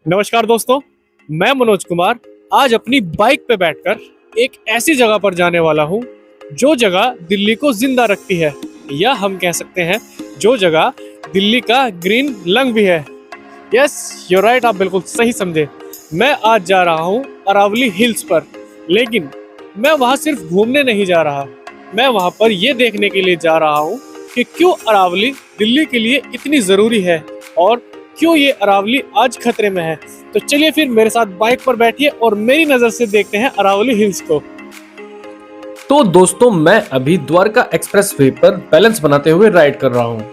नमस्कार दोस्तों, मैं मनोज कुमार आज अपनी बाइक पे बैठकर एक ऐसी जगह पर जाने वाला हूँ जो जगह दिल्ली को जिंदा रखती है, या हम कह सकते हैं जो जगह दिल्ली का ग्रीन लंग भी है। यस, यू राइट, आप बिल्कुल सही समझे। मैं आज जा रहा हूँ अरावली हिल्स पर, लेकिन मैं वहाँ सिर्फ घूमने नहीं जा रहा। मैं वहाँ पर ये देखने के लिए जा रहा हूँ कि क्यों अरावली दिल्ली के लिए इतनी ज़रूरी है और क्यों ये अरावली आज खतरे में है। तो चलिए फिर मेरे साथ बाइक पर बैठिए और मेरी नज़र से देखते हैं अरावली हिल्स को। तो दोस्तों, मैं अभी द्वारका एक्सप्रेस वे पर बैलेंस बनाते हुए राइड कर रहा हूँ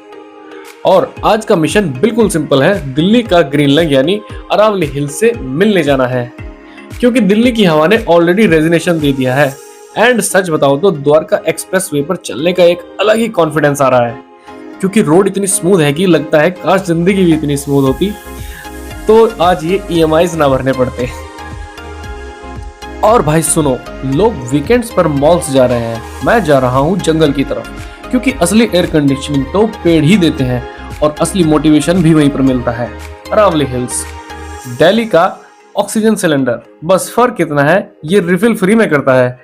और आज का मिशन बिल्कुल सिंपल है। दिल्ली का ग्रीन लंग यानी अरावली हिल्स से मिलने जाना है, क्योंकि दिल्ली की हवा ने ऑलरेडी रेजिग्नेशन दे दिया है। एंड सच बताओ तो द्वारका एक्सप्रेस वे पर चलने का एक अलग ही कॉन्फिडेंस आ रहा है, क्योंकि रोड इतनी स्मूथ है कि लगता है काश जिंदगी भी इतनी स्मूथ होती तो आज ये EMIs ना भरने पड़ते। और भाई सुनो, लोग वीकेंड्स पर मॉल्स जा रहे हैं, मैं जा रहा हूँ जंगल की तरफ, क्योंकि असली एयर कंडीशनिंग तो पेड़ ही देते हैं और असली मोटिवेशन भी वहीं पर मिलता है। अरावली हिल्स दिल्ली का ऑक्सीजन सिलेंडर, बस फर्क इतना है ये रिफिल फ्री में करता है।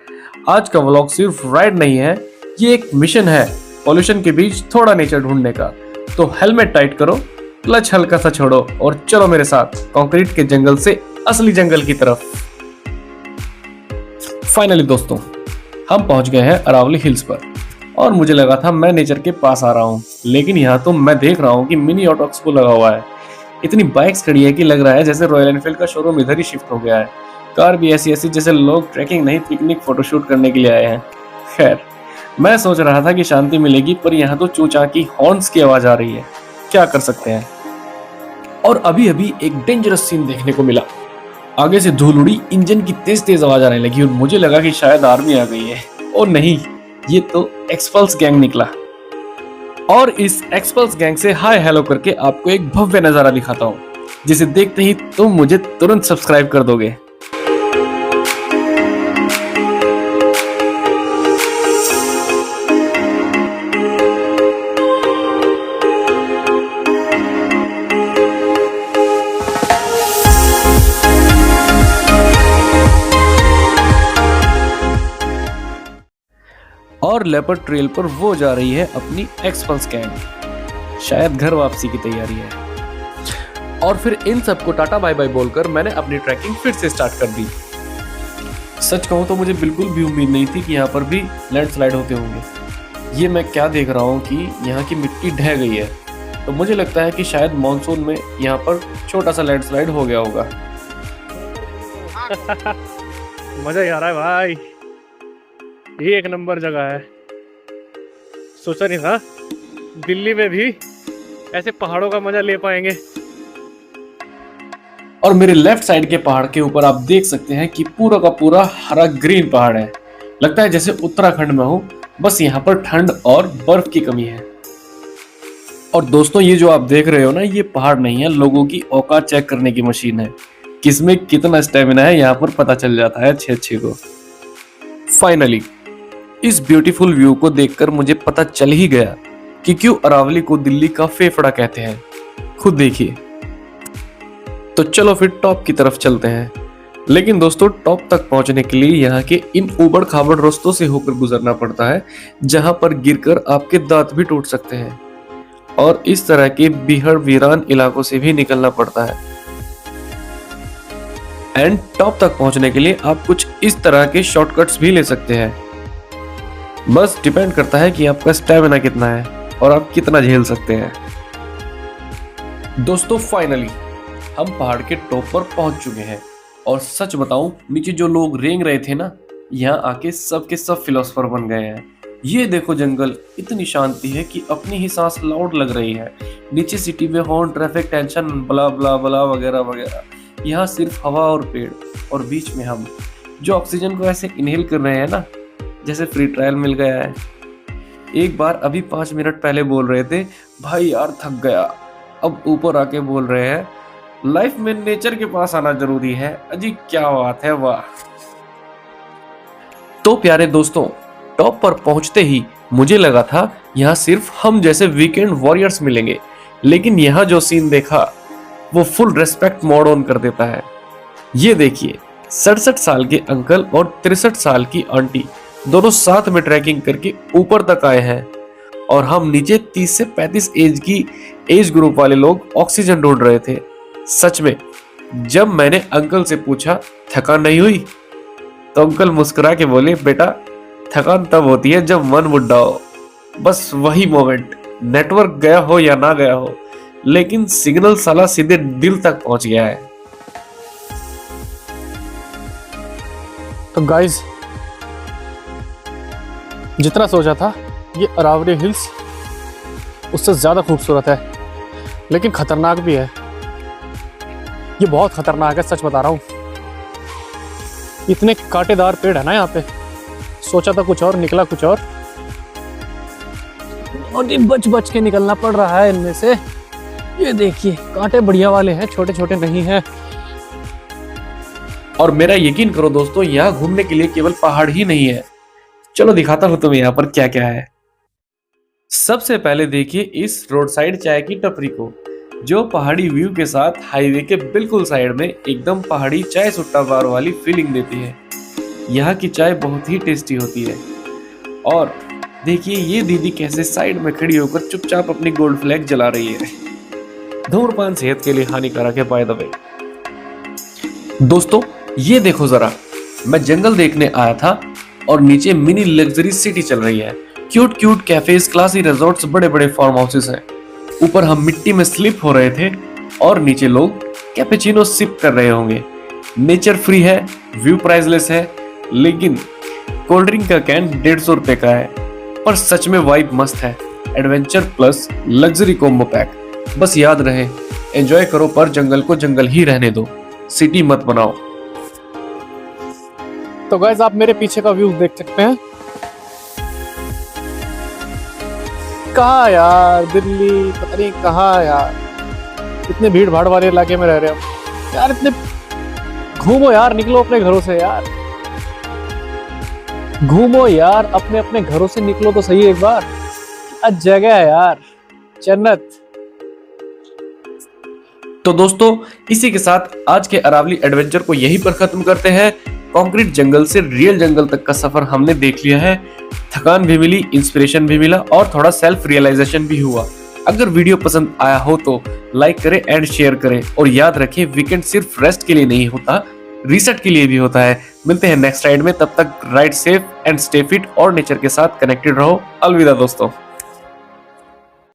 आज का व्लॉग सिर्फ राइड नहीं है, ये एक मिशन है पॉल्यूशन के बीच थोड़ा नेचर ढूंढने का। तो हेलमेट टाइट करो, क्लच हल्का सा छोड़ो और चलो मेरे साथ कंक्रीट के जंगल से असली जंगल की तरफ। फाइनली दोस्तों, हम पहुंच गए हैं अरावली हिल्स पर और मुझे लगा था मैं नेचर के पास आ रहा हूं, लेकिन यहाँ तो मैं देख रहा हूँ कि मिनी ऑटो एक्सपो लगा हुआ है। इतनी बाइक्स खड़ी है कि लग रहा है जैसे रॉयल एनफील्ड का शोरूम इधर ही शिफ्ट हो गया है। कार भी ऐसी ऐसी जैसे लोग ट्रैकिंग नहीं पिकनिक फोटोशूट करने के लिए आए हैं। खैर, मैं सोच रहा था कि शांति मिलेगी, पर यहाँ तो चूचा की हॉर्न्स की आवाज आ रही है, क्या कर सकते हैं। और अभी अभी एक डेंजरस सीन देखने को मिला। आगे से धूल उड़ी, इंजन की तेज तेज आवाज आने लगी और मुझे लगा कि शायद आर्मी आ गई है। और नहीं, ये तो एक्सपल्स गैंग निकला। और इस एक्सपल्स गैंग से हाय हेलो करके आपको एक भव्य नजारा दिखाता हूँ, जिसे देखते ही तुम मुझे तुरंत सब्सक्राइब कर दोगे। और लेपर्ड ट्रेल पर वो जा रही है अपनी एक्सपल्स गैंग, शायद घर वापसी की तैयारी है। और फिर इन सबको टाटा बाय बाय बोलकर मैंने अपनी ट्रैकिंग फिर से स्टार्ट कर दी। सच कहूं तो मुझे बिल्कुल भी उम्मीद नहीं थी कि यहाँ पर भी लैंडस्लाइड होते होंगे। ये मैं क्या देख रहा हूँ कि यहाँ की मिट्टी ढह गई है, तो मुझे लगता है कि शायद मानसून में यहाँ पर छोटा सा लैंडस्लाइड हो गया होगा। मजा ही आ रहा है भाई, ये एक नंबर जगह है। सोचा नहीं था दिल्ली में भी ऐसे पहाड़ों का मजा ले पाएंगे। और मेरे लेफ्ट साइड के पहाड़ के ऊपर आप देख सकते हैं कि पूरा का पूरा हरा ग्रीन पहाड़ है। लगता है जैसे उत्तराखंड में हूं, बस यहाँ पर ठंड और बर्फ की कमी है। और दोस्तों, ये जो आप देख रहे हो ना, ये पहाड़ नहीं है, लोगों की औकात चेक करने की मशीन है। किसमें कितना स्टेमिना है यहाँ पर पता चल जाता है अच्छे को। फाइनली इस ब्यूटीफुल व्यू को देखकर मुझे पता चल ही गया कि क्यों अरावली को दिल्ली का फेफड़ा कहते हैं। खुद देखिए। तो चलो फिर टॉप की तरफ चलते हैं। लेकिन दोस्तों, टॉप तक पहुंचने के लिए यहाँ के इन उबड़ खाबड़ रास्तों से होकर गुजरना पड़ता है, जहां पर गिरकर आपके दांत भी टूट सकते हैं। और इस तरह के बीहड़ वीरान इलाकों से भी निकलना पड़ता है। एंड टॉप तक पहुंचने के लिए आप कुछ इस तरह के शॉर्टकट्स भी ले सकते हैं। बस डिपेंड करता है कि आपका स्टैमिना कितना है और आप कितना झेल सकते हैं। दोस्तों, फाइनली हम पहाड़ के टॉप पर पहुंच चुके हैं। और सच बताऊं, नीचे जो लोग रेंग रहे थे ना, यहाँ आके सब के सब फिलोसफर बन गए हैं। ये देखो जंगल, इतनी शांति है कि अपनी ही सांस लाउड लग रही है। नीचे सिटी में हॉर्न, ट्रैफिक, टेंशन, बला बला बला वगैरह वगैरह। यहाँ सिर्फ हवा और पेड़, और बीच में हम जो ऑक्सीजन को ऐसे इनहेल कर रहे हैं ना, जैसे फ्री ट्रायल मिल गया है। एक बार अभी 5 मिनट पहले बोल रहे थे भाई यार थक गया, अब ऊपर आके बोल रहे हैं लाइफ में नेचर के पास आना जरूरी है। अजी क्या बात है, वाह। तो प्यारे दोस्तों, टॉप पर पहुंचते ही मुझे लगा था यहाँ सिर्फ हम जैसे वीकेंड वॉरियर्स मिलेंगे, लेकिन यहाँ जो सीन देखा वो फुल रेस्पेक्ट मोड ऑन कर देता है। ये देखिए 67 साल के अंकल और 63 साल की आंटी दोनों साथ में ट्रैकिंग करके ऊपर तक आए हैं और हम नीचे 30 से 35 एज ग्रुप वाले लोग ऑक्सीजन ढूंढ रहे थे। सच में जब मैंने अंकल से पूछा थकान नहीं हुई तो अंकल मुस्कुरा के बोले, बेटा थकान तब होती है जब मन बुढ़ा हो। बस वही मोमेंट, नेटवर्क गया हो या ना गया हो, लेकिन सिग्नल साला सीधे दिल तक पहुंच गया है। तो गाइस, जितना सोचा था ये अरावली हिल्स उससे ज्यादा खूबसूरत है, लेकिन खतरनाक भी है। ये बहुत खतरनाक है, सच बता रहा हूँ। इतने कांटेदार पेड़ है ना यहाँ पे, सोचा था कुछ और, निकला कुछ और ये बच के निकलना पड़ रहा है इनमें से। ये देखिए कांटे बढ़िया वाले हैं, छोटे छोटे नहीं हैं। और मेरा यकीन करो दोस्तों, यहाँ घूमने के लिए केवल पहाड़ ही नहीं है। चलो दिखाता हूँ तुम्हें यहाँ पर क्या क्या है। सबसे पहले देखिए इस रोड साइड चाय की टपरी को, जो पहाड़ी व्यू के साथ हाईवे के बिल्कुल साइड में एकदम पहाड़ी चाय सुट्टा बार वाली फीलिंग देती है। यहाँ की चाय बहुत ही टेस्टी होती है। और देखिए ये दीदी कैसे साइड में खड़ी होकर चुपचाप अपनी गोल्ड फ्लैग जला रही है। धूम्रपान सेहत के लिए हानिकारक है बाय द वे। दोस्तों ये देखो जरा, मैं जंगल देखने आया था और नीचे मिनी लग्जरी सिटी चल रही है। Cute cute cafes, classy resorts, बड़े बड़े फार्म हाउसेस हैं। ऊपर हम मिट्टी में स्लिप हो रहे थे और नीचे लोग कैपेचिनो सिप कर रहे होंगे। नेचर फ्री है, व्यू प्राइसलेस है, लेकिन कोल्ड ड्रिंक का कैन 150 रुपए का है। पर सच में वाइब मस्त है। Adventure plus luxury combo pack. बस याद रहे, एंजॉय करो पर जंगल को जंगल ही रहने दो, सिटी मत बनाओ। तो गाइस आप मेरे पीछे का व्यू देख सकते हैं। कहाँ यार, दिल्ली पता नहीं कहाँ यार, इतने भीड़ भाड़ वाले इलाके में रह रहे हो यार। इतने घूमो यार, निकलो अपने घरों से यार, घूमो यार, अपने अपने घरों से निकलो तो सही एक बार। आज जगह है यार, जन्नत। तो दोस्तों इसी के साथ आज के अरावली एडवेंचर को यहीं पर खत्म करते हैं। कंक्रीट जंगल से रियल जंगल तक का सफर हमने देख लिया है। थकान भी मिली, इंस्पिरेशन भी मिला और थोड़ा सेल्फ रियलाइजेशन भी हुआ। अगर वीडियो पसंद आया हो तो लाइक करें एंड शेयर करें। और याद रखें, वीकेंड सिर्फ रेस्ट के लिए नहीं होता, रीसेट के लिए भी होता है। मिलते हैं नेक्स्ट राइड में, तब तक ride safe and stay fit और नेचर के साथ कनेक्टेड रहो। अलविदा दोस्तों।